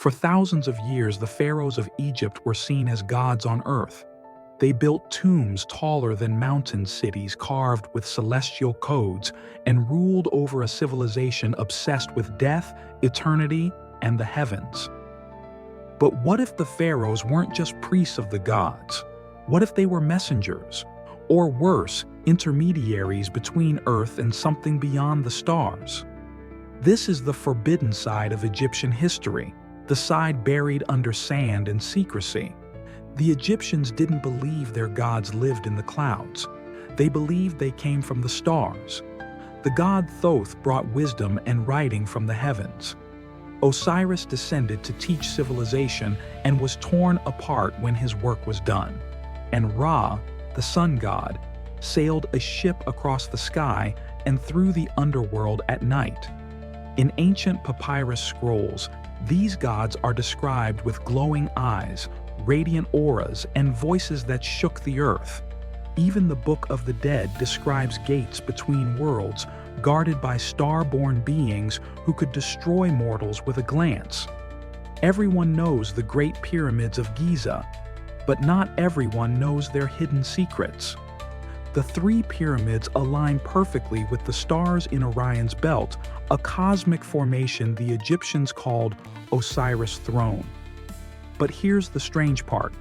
For thousands of years, the pharaohs of Egypt were seen as gods on earth. They built tombs taller than mountain cities carved with celestial codes and ruled over a civilization obsessed with death, eternity, and the heavens. But what if the pharaohs weren't just priests of the gods? What if they were messengers? Or worse, intermediaries between earth and something beyond the stars? This is the forbidden side of Egyptian history, the side buried under sand and secrecy. The Egyptians didn't believe their gods lived in the clouds. They believed they came from the stars. The god Thoth brought wisdom and writing from the heavens. Osiris descended to teach civilization and was torn apart when his work was done. And Ra, the sun god, sailed a ship across the sky and through the underworld at night. In ancient papyrus scrolls, these gods are described with glowing eyes, radiant auras, and voices that shook the earth. Even the Book of the Dead describes gates between worlds guarded by star-born beings who could destroy mortals with a glance. Everyone knows the Great Pyramids of Giza, but not everyone knows their hidden secrets. The three pyramids align perfectly with the stars in Orion's belt, a cosmic formation the Egyptians called Osiris' throne. But here's the strange part.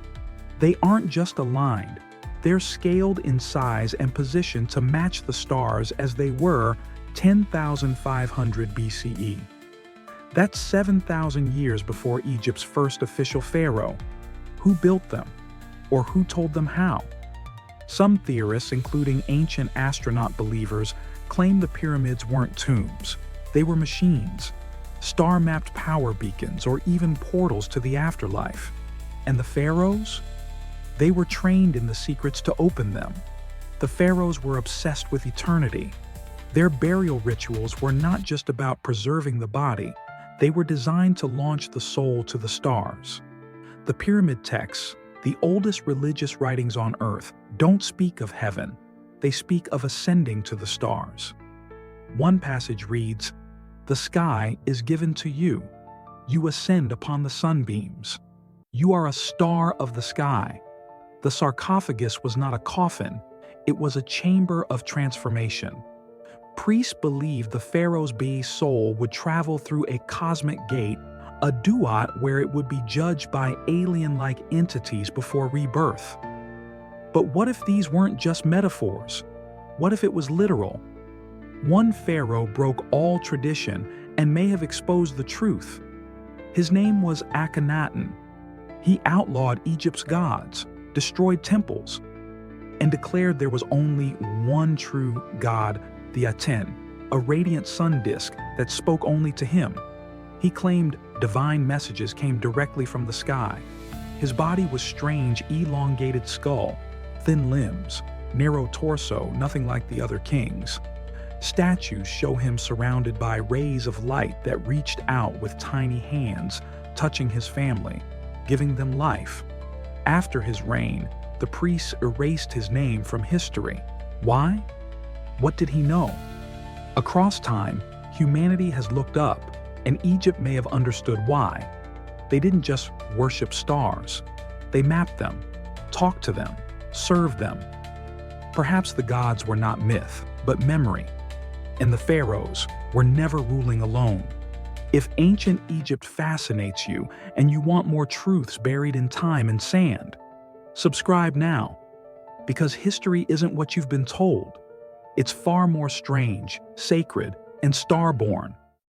They aren't just aligned. They're scaled in size and position to match the stars as they were 10,500 BCE. That's 7,000 years before Egypt's first official pharaoh. Who built them? Or who told them how? Some theorists, including ancient astronaut believers, claim the pyramids weren't tombs. They were machines, star-mapped power beacons, or even portals to the afterlife. And the pharaohs? They were trained in the secrets to open them. The pharaohs were obsessed with eternity. Their burial rituals were not just about preserving the body, they were designed to launch the soul to the stars. The pyramid texts, the oldest religious writings on earth, don't speak of heaven. They speak of ascending to the stars. One passage reads, "The sky is given to you. You ascend upon the sunbeams. You are a star of the sky." The sarcophagus was not a coffin, it was a chamber of transformation. Priests believed the pharaoh's bee's soul would travel through a cosmic gate, a duat where it would be judged by alien-like entities before rebirth. But what if these weren't just metaphors? What if it was literal? One pharaoh broke all tradition and may have exposed the truth. His name was Akhenaten. He outlawed Egypt's gods, destroyed temples, and declared there was only one true god, the Aten, a radiant sun disk that spoke only to him. He claimed divine messages came directly from the sky. His body was strange, elongated skull, thin limbs, narrow torso, nothing like the other kings. Statues show him surrounded by rays of light that reached out with tiny hands, touching his family, giving them life. After his reign, the priests erased his name from history. Why? What did he know? Across time, humanity has looked up, and Egypt may have understood why. They didn't just worship stars. They mapped them, talked to them, served them. Perhaps the gods were not myth, but memory. And the pharaohs were never ruling alone. If ancient Egypt fascinates you and you want more truths buried in time and sand, subscribe now. Because history isn't what you've been told. It's far more strange, sacred, and star-born.